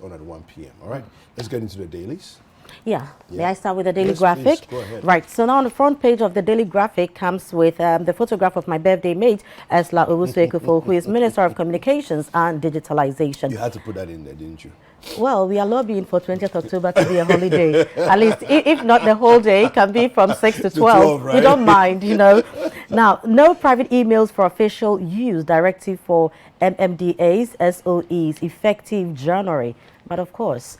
on at 1 p.m. All right, let's get into the dailies. Yeah. May I start with the Daily Yes, Graphic? please, go ahead. Right. So now on the front page of the Daily Graphic comes with the photograph of my birthday mate, Esla Owusu-Ekufo, who is Minister of Communications and Digitalization. You had to put that in there, didn't you? Well, we are lobbying for 20th October to be a holiday. At least, if not the whole day, it can be from 6 to 12. Right? We don't mind, you know. Now, no private emails for official use. Directive for MMDAs, SOEs, effective January. But of course,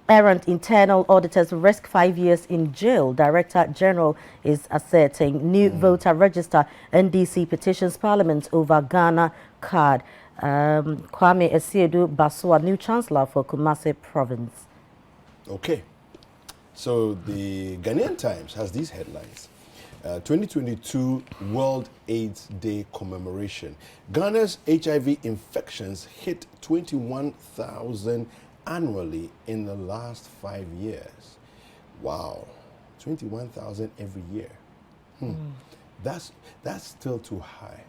errant internal auditors risk 5 years in jail. Director General is asserting new voter register. NDC petitions Parliament over Ghana card. Kwame Esiedu Basua, new chancellor for Kumasi province. Okay. So the Ghanaian Times has these headlines. 2022 World AIDS Day commemoration. Ghana's HIV infections hit 21,000 annually in the last 5 years. Wow. 21,000 every year. That's still too high.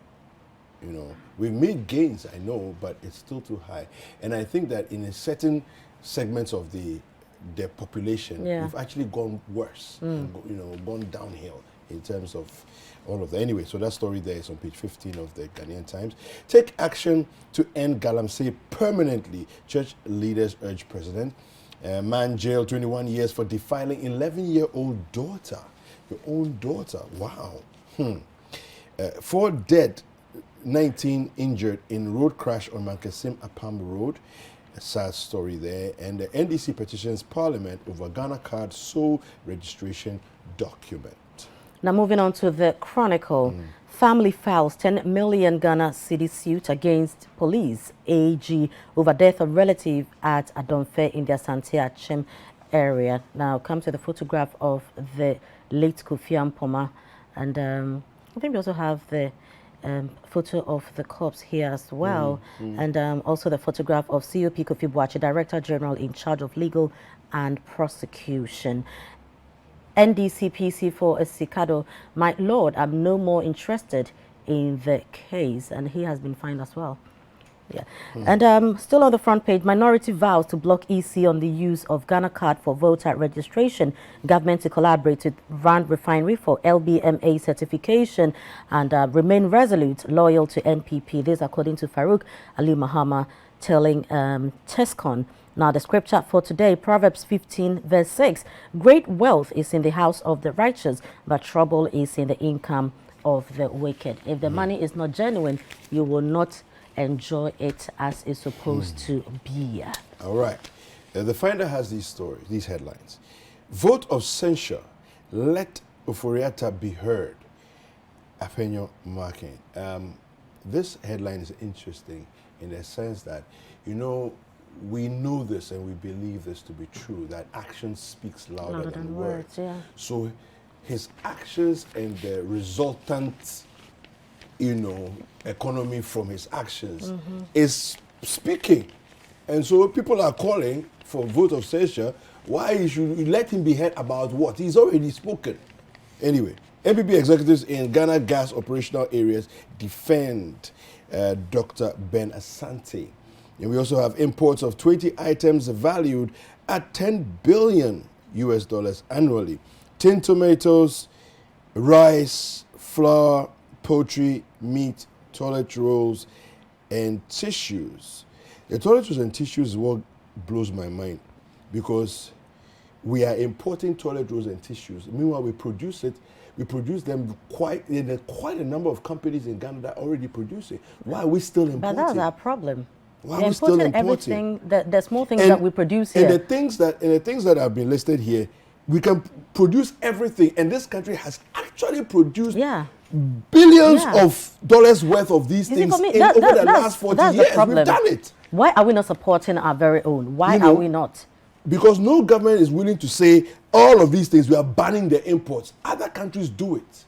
You know, we've made gains, I know, but it's still too high. And I think that in a certain segments of the population, we've actually gone worse, and gone downhill in terms of all of that. Anyway, so that story there is on page 15 of the Ghanaian Times. Take action to end galamsey permanently. Church leaders urge president. Man jailed 21 years for defiling 11-year-old daughter. Your own daughter. Wow. 4 dead, 19 injured in road crash on Mankasim Apam Road. A sad story there. And the NDC petitions Parliament over Ghana card sole registration document. Now moving on to the Chronicle. Family files 10 million Ghana Citi suit against police AG over death of relative at Adomfe in the Asante Achim area. Now come to the photograph of the late Kofi Ampoma, and I think we also have the photo of the corpse here as well, and also the photograph of COP Kofi Boachi, Director General in charge of legal and prosecution. NDC PC4 Esikado, my lord, I'm no more interested in the case, and he has been fined as well. Yeah. And still on the front page, minority vows to block EC on the use of Ghana card for voter registration. Government to collaborate with Rand Refinery for LBMA certification and remain resolute, loyal to NPP. This according to Farouk Ali Mahama telling Tescon. Now the scripture for today, Proverbs 15 verse 6. Great wealth is in the house of the righteous, but trouble is in the income of the wicked. If the money is not genuine, you will not enjoy it as it's supposed to be. All right. The Finder has these stories, these headlines. Vote of censure. Let Oforiatta be heard. Afenyo marking. This headline is interesting in the sense that, you know, we know this and we believe this to be true, that action speaks louder than words. Yeah. So his actions and the resultant, you know, economy from his actions is speaking. And so people are calling for vote of censure. Why you should let him be heard about what? He's already spoken. Anyway, NPP executives in Ghana gas operational areas defend Dr. Ben Asante. And we also have imports of 20 items valued at $10 billion annually. Tin tomatoes, rice, flour, poultry, meat, toilet rolls, and tissues. The toilet rolls and tissues is what blows my mind, because we are importing toilet rolls and tissues. Meanwhile, we produce it. We produce them quite a number of companies in Ghana that already produce it. Why are we still importing? But that's our problem. Why are we still importing everything, the small things that we produce here. And the things that have been listed here, we can produce everything, and this country has actually produced billions of dollars worth of these things over the last 40 years. We've done it. Why are we not supporting our very own? Why are we not? Because no government is willing to say all of these things, we are banning the imports. Other countries do it.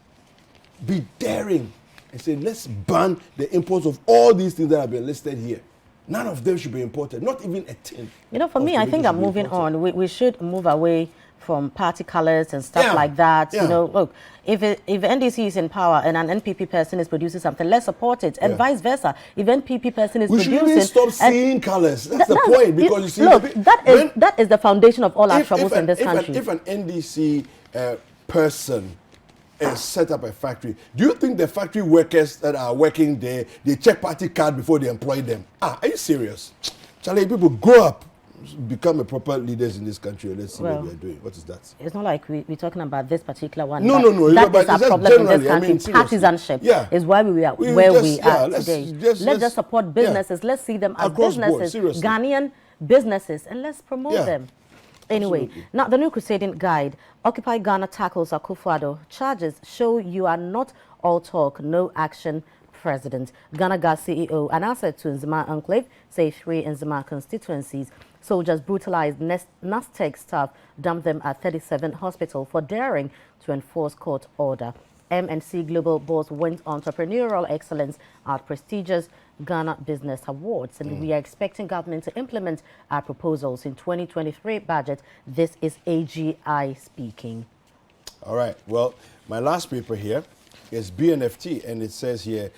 Be daring and say, let's ban the imports of all these things that have been listed here. None of them should be imported, not even a tin. You know, for me, I think I'm moving on. We should move away from party colors and stuff like that. You know, look, if NDC is in power and an NPP person is producing something, let's support it, and vice versa. If NPP person is producing, we should stop seeing colors. That's the point, because you see, look, that is the foundation of all our troubles in this country. If an NDC person set up a factory, do you think the factory workers that are working there, they check party card before they employ them? Are you serious? Charlie, people grow up, become a proper leaders in this country. Let's see what we are doing. What is that? It's not like we're talking about this particular one. No. That is our problem in this country. Partisanship is why we are where we are today. Let's just support businesses. Let's see them as businesses, Ghanaian businesses, and let's promote them. Anyway, now the new crusading guide, Occupy Ghana tackles Akufo-Addo. Charges show you are not all talk, no action president. Ghana Gas CEO, an asset to Nzima Enclave, say 3 Nzima constituencies. Soldiers brutalized NASTEC staff, dumped them at 37 hospital for daring to enforce court order. M&C Global boss wins entrepreneurial excellence at prestigious Ghana Business Awards. And we are expecting government to implement our proposals in 2023 budget. This is AGI speaking. All right. Well, my last paper here is BNFT, and it says here,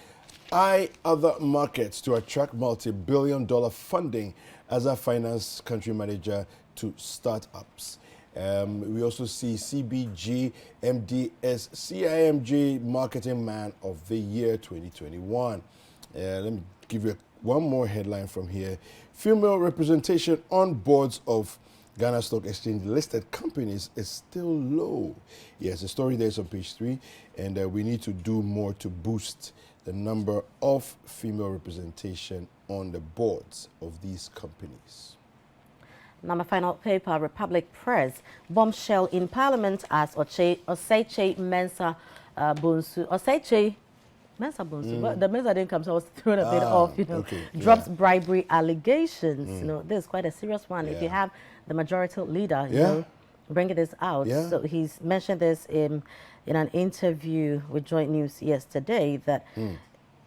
eye other markets to attract multi-billion-dollar funding as a finance country manager to startups. We also see CBG MDS CIMG Marketing Man of the Year 2021. Let me give you one more headline from here. Female representation on boards of Ghana Stock Exchange listed companies is still low. Yes, the story there is on page 3, and we need to do more to boost the number of female representation on the boards of these companies. Now, my final paper, Republic Press. Bombshell in Parliament as Oseiche Mensah Bonsu. Oseiche Mensah Bonsu. But the Mensah didn't come, so I was thrown a bit off, drops bribery allegations. You know, this is quite a serious one. If you have the majority leader, you know, bringing this out. So he's mentioned this in an interview with Joint News yesterday, that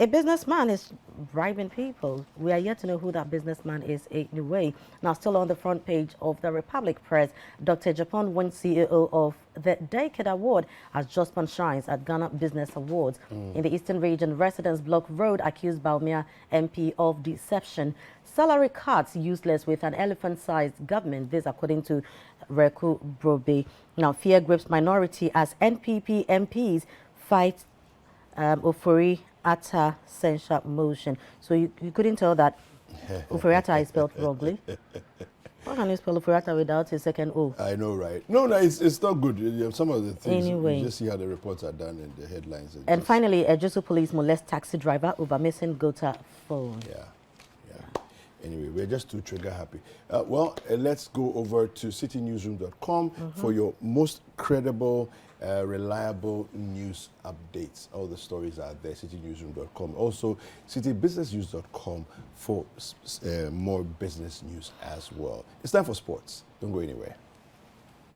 a businessman is bribing people. We are yet to know who that businessman is anyway. Now, still on the front page of the Republic Press, Dr. Japan wins CEO of the Decade Award as Jospon shines at Ghana Business Awards. In the Eastern Region, residents block road accused Baumia MP of deception. Salary cuts useless with an elephant-sized government. This according to Reku Brobe. Now, fear grips minority as NPP MPs fight Ofori Atta censure motion. So you couldn't tell that Ofori Atta is spelled wrongly. How can you spell Ofori Atta without a second O? I know, right? No, it's not good. Some of the things, anyway, you just see how the reports are done and the headlines. And finally, Jesu police molest taxi driver over missing Gota phone. Anyway, we're just too trigger happy. Well, let's go over to citinewsroom.com for your most credible, reliable news updates. All the stories are there, citinewsroom.com. Also, citibusinessnews.com for more business news as well. It's time for sports. Don't go anywhere.